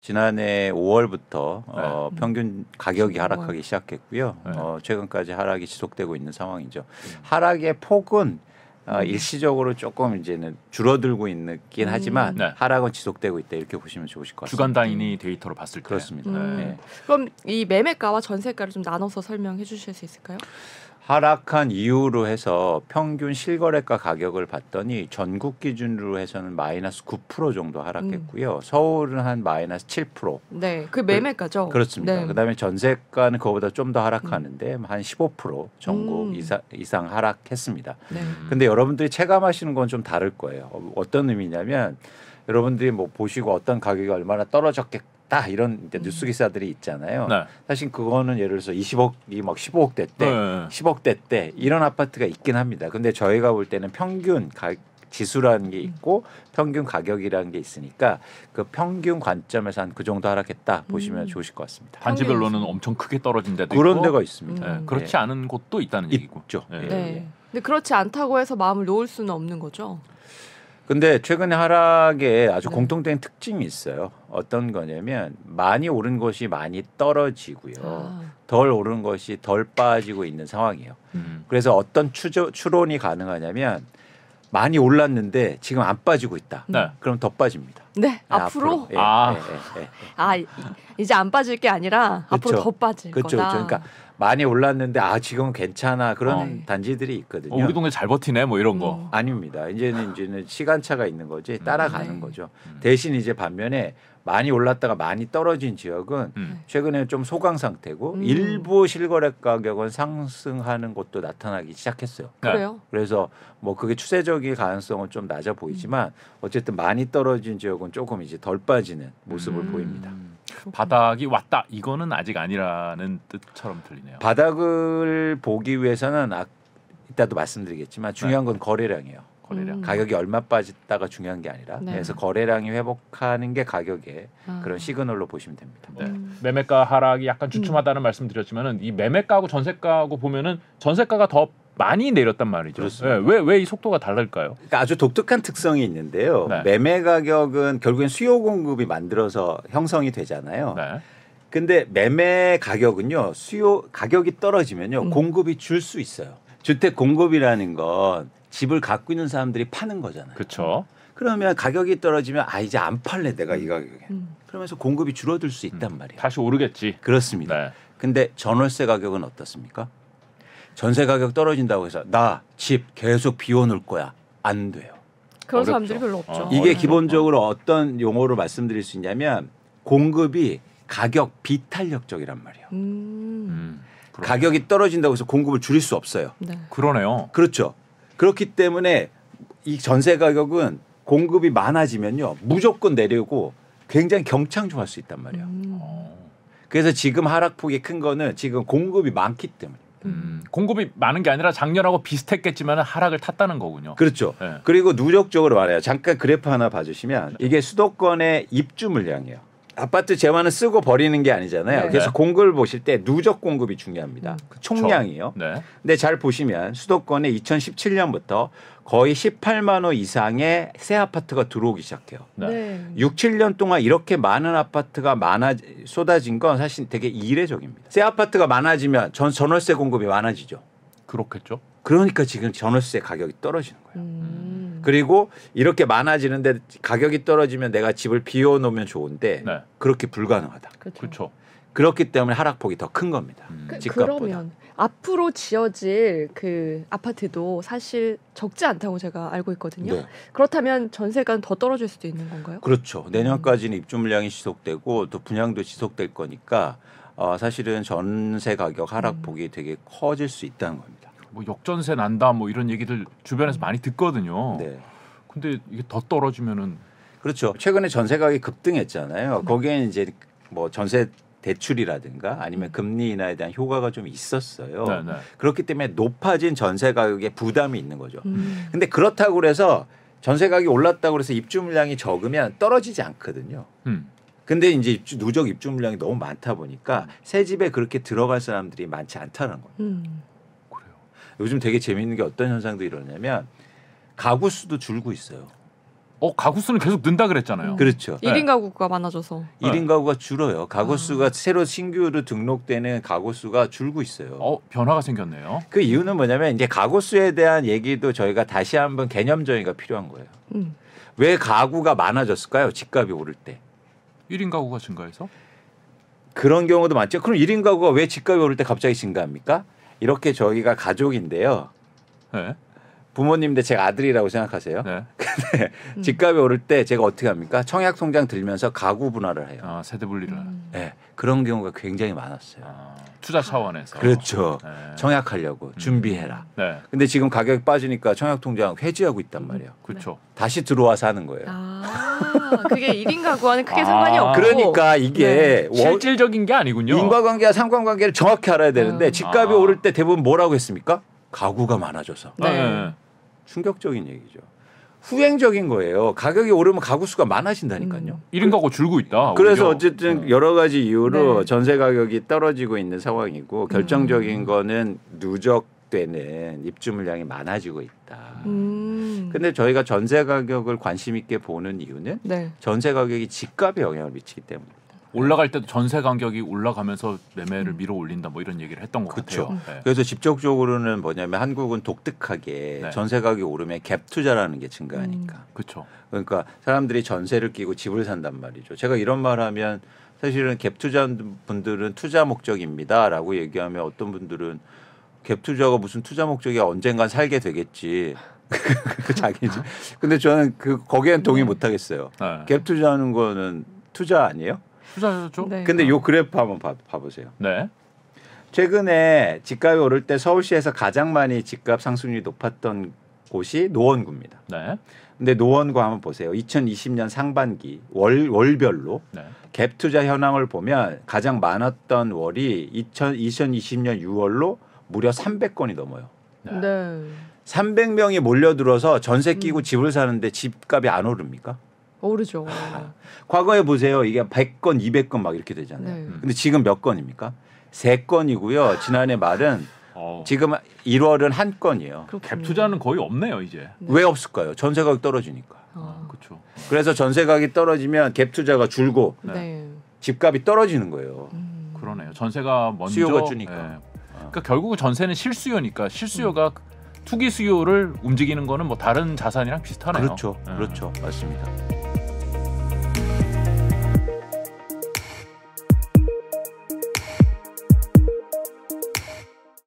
지난해 5월부터 평균 가격이 5월. 하락하기 시작했고요. 네. 최근까지 하락이 지속되고 있는 상황이죠. 하락의 폭은 일시적으로 조금 이제는 줄어들고 있긴 하지만 네. 하락은 지속되고 있다 이렇게 보시면 좋으실 것 같습니다. 주간 단위 데이터로 봤을 때 그렇습니다. 네. 그럼 이 매매가와 전세가를 좀 나눠서 설명해 주실 수 있을까요? 하락한 이유로 해서 평균 실거래가 가격을 봤더니 전국 기준으로 해서는 마이너스 9% 정도 하락했고요. 서울은 한 마이너스 7%. 네, 그 매매가죠. 그렇습니다. 네. 그다음에 전세가는 그거보다 좀 더 하락하는데 한 15% 전국 이상 하락했습니다. 네. 근데 여러분들이 체감하시는 건 좀 다를 거예요. 어떤 의미냐면 여러분들이 뭐 보시고 어떤 가격이 얼마나 떨어졌겠다 이런 이제 뉴스 기사들이 있잖아요. 네. 사실 그거는 예를 들어서 20억이 막 15억대 때, 네. 10억대 때 이런 아파트가 있긴 합니다. 근데 저희가 볼 때는 평균 지수라는 게 있고 평균 가격이라는 게 있으니까 그 평균 관점에서 한 그 정도 하락했다 보시면 좋으실 것 같습니다. 단지별로는 엄청 크게 떨어진 데도 그런 있고 데가 있습니다. 네, 그렇지 네. 않은 곳도 있다는 얘기고. 있죠. 네. 예. 네. 근데 그렇지 않다고 해서 마음을 놓을 수는 없는 거죠. 근데 최근에 하락에 아주 네. 공통된 특징이 있어요. 어떤 거냐면 많이 오른 것이 많이 떨어지고요. 아. 덜 오른 것이 덜 빠지고 있는 상황이에요. 그래서 어떤 추론이 가능하냐면 많이 올랐는데 지금 안 빠지고 있다. 네. 그럼 더 빠집니다. 네, 앞으로? 예, 아. 예. 이제 안 빠질 게 아니라 앞으로 그쵸. 더 빠질 그렇죠. 거다. 그러니까 많이 올랐는데 지금은 괜찮아 그런 단지들이 있거든요. 우리 동네 잘 버티네 뭐 이런 거. 아닙니다. 이제는 시간차가 있는 거지 따라가는 네. 거죠. 대신 이제 반면에 많이 올랐다가 많이 떨어진 지역은 최근에 좀 소강 상태고 일부 실거래 가격은 상승하는 것도 나타나기 시작했어요. 그래요? 그래서 뭐 그게 추세적인 가능성은 좀 낮아 보이지만 어쨌든 많이 떨어진 지역은 조금 이제 덜 빠지는 모습을 보입니다. 바닥이 왔다 이거는 아직 아니라는 뜻처럼 들리네요. 바닥을 보기 위해서는 이따도 말씀드리겠지만 중요한 건 거래량이에요. 거래량. 가격이 얼마 빠졌다가 중요한 게 아니라 네. 그래서 거래량이 회복하는 게 가격의 그런 시그널로 보시면 됩니다. 네. 매매가 하락이 약간 주춤하다는 말씀드렸지만은 이 매매가하고 전세가하고 보면은 전세가가 더 많이 내렸단 말이죠. 그렇습니다. 네, 왜 이 속도가 다를까요? 그러니까 아주 독특한 특성이 있는데요. 네. 매매 가격은 결국엔 수요 공급이 만들어서 형성이 되잖아요. 네. 근데 매매 가격은요. 수요 가격이 떨어지면요. 공급이 줄 수 있어요. 주택 공급이라는 건 집을 갖고 있는 사람들이 파는 거잖아요. 그렇죠. 그러면 가격이 떨어지면 이제 안 팔래 내가 이 가격에. 그러면서 공급이 줄어들 수 있단 말이에요. 다시 오르겠지. 그렇습니다. 네. 근데 전월세 가격은 어떻습니까? 전세 가격 떨어진다고 해서 나 집 계속 비워놓을 거야. 안 돼요. 그런 어렵죠. 사람들이 별로 없죠. 이게 기본적으로 어떤 용어로 말씀드릴 수 있냐면 공급이 가격 비탄력적이란 말이에요. 가격이 떨어진다고 해서 공급을 줄일 수 없어요. 네. 그러네요. 그렇죠. 그렇기 때문에 이 전세 가격은 공급이 많아지면요. 무조건 내리고 굉장히 경창조할 수 있단 말이에요. 그래서 지금 하락폭이 큰 거는 지금 공급이 많기 때문에. 공급이 많은 게 아니라 작년하고 비슷했겠지만 하락을 탔다는 거군요. 그렇죠. 네. 그리고 누적적으로 말해요. 잠깐 그래프 하나 봐주시면 이게 수도권의 입주 물량이에요. 아파트 재화는 쓰고 버리는 게 아니잖아요. 네. 그래서 공급을 보실 때 누적 공급이 중요합니다. 총량이요. 네. 근데 잘 보시면 수도권에 2017년부터 거의 18만 호 이상의 새 아파트가 들어오기 시작해요. 네. 6, 7년 동안 이렇게 많은 아파트가 쏟아진 건 사실 되게 이례적입니다. 새 아파트가 많아지면 전월세 공급이 많아지죠. 그렇겠죠. 그러니까 지금 전월세 가격이 떨어지는 거예요. 그리고 이렇게 많아지는데 가격이 떨어지면 내가 집을 비워놓으면 좋은데 네. 그렇게 불가능하다. 그렇죠. 그렇기 때문에 하락폭이 더 큰 겁니다. 집값보다. 그러면 앞으로 지어질 그 아파트도 사실 적지 않다고 제가 알고 있거든요. 네. 그렇다면 전세가 더 떨어질 수도 있는 건가요? 그렇죠. 내년까지는 입주 물량이 지속되고 또 분양도 지속될 거니까 사실은 전세 가격 하락폭이 되게 커질 수 있다는 겁니다. 뭐 역전세 난다 뭐 이런 얘기들 주변에서 많이 듣거든요. 네. 근데 이게 더 떨어지면은 그렇죠. 최근에 전세 가격이 급등했잖아요. 거기에는 이제 뭐 전세 대출이라든가 아니면 금리 인하에 대한 효과가 좀 있었어요. 네, 네. 그렇기 때문에 높아진 전세 가격에 부담이 있는 거죠. 근데 그렇다고 그래서 전세 가격이 올랐다고 그래서 입주 물량이 적으면 떨어지지 않거든요. 근데 이제 누적 입주 물량이 너무 많다 보니까 새 집에 그렇게 들어갈 사람들이 많지 않다는 거예요. 요즘 되게 재미있는 게 어떤 현상도 일어나냐면 가구 수도 줄고 있어요. 가구 수는 계속 는다 그랬잖아요. 그렇죠. 1인 가구가 많아져서. 1인 가구가 줄어요. 가구 수가 새로 신규로 등록되는 가구 수가 줄고 있어요. 변화가 생겼네요. 그 이유는 뭐냐면 이제 가구 수에 대한 얘기도 저희가 다시 한번 개념 정의가 필요한 거예요. 왜 가구가 많아졌을까요? 집값이 오를 때. 1인 가구가 증가해서? 그런 경우도 많죠. 그럼 1인 가구가 왜 집값이 오를 때 갑자기 증가합니까? 이렇게 저희가 가족인데요. 네. 부모님인데 제가 아들이라고 생각하세요. 네. 근데 집값이 오를 때 제가 어떻게 합니까? 청약통장 들면서 가구 분할을 해요. 세대 분리를. 네, 그런 경우가 굉장히 많았어요. 투자 차원에서. 그렇죠. 네. 청약하려고 준비해라. 네. 근데 지금 가격이 빠지니까 청약통장 해지하고 있단 말이에요. 그렇죠. 다시 들어와서 하는 거예요. 그게 1인 가구와는 크게 상관이 없고. 그러니까 이게 실질적인 게 아니군요. 인과관계와 상관관계를 정확히 알아야 되는데 집값이 오를 때 대부분 뭐라고 했습니까? 가구가 많아져서. 네. 충격적인 얘기죠. 후행적인 거예요. 가격이 오르면 가구 수가 많아진다니까요. 1인 가구 줄고 있다. 그래서 오히려. 어쨌든 여러 가지 이유로 네. 전세 가격이 떨어지고 있는 상황이고 결정적인 거는 누적되는 입주 물량이 많아지고 있다. 근데 저희가 전세 가격을 관심 있게 보는 이유는 네. 전세 가격이 집값에 영향을 미치기 때문에. 올라갈 때도 전세 간격이 올라가면서 매매를 밀어 올린다 뭐 이런 얘기를 했던 것 그렇죠. 같아요. 네. 그래서 직접적으로는 뭐냐면 한국은 독특하게 네. 전세 가격이 오르면 갭 투자라는 게 증가하니까. 그렇죠. 그러니까 사람들이 전세를 끼고 집을 산단 말이죠. 제가 이런 말하면 사실은 갭 투자 분들은 투자 목적입니다라고 얘기하면 어떤 분들은 갭 투자가 무슨 투자 목적이야 언젠간 살게 되겠지. 그 자기지. 근데 저는 거기엔 동의 못 하겠어요. 네. 갭 투자하는 거는 투자 아니에요? 투자죠. 네. 근데 요 그래프 한번 봐보세요. 네. 최근에 집값이 오를 때 서울시에서 가장 많이 집값 상승률이 높았던 곳이 노원구입니다. 네. 근데 노원구 한번 보세요. 2020년 상반기 월별로 네. 갭 투자 현황을 보면 가장 많았던 월이 2020년 6월로 무려 300건이 넘어요. 네. 300명이 몰려들어서 전세 끼고 집을 사는데 집값이 안 오릅니까? 오르죠. 과거에 보세요. 이게 100건, 200건 막 이렇게 되잖아요. 네. 근데 지금 몇 건입니까? 3건이고요. 지난해 말은 지금 1월은 1건이에요. 갭 투자는 거의 없네요 이제. 왜 없을까요? 전세 가격 떨어지니까. 그렇죠. 그래서 전세 가격이 떨어지면 갭 투자가 줄고 네. 집값이 떨어지는 거예요. 그러네요. 전세가 먼저 수요가 주니까. 네. 그러니까 결국 전세는 실수요니까 실수요가 투기 수요를 움직이는 거는 뭐 다른 자산이랑 비슷하네요. 그렇죠. 그렇죠. 맞습니다.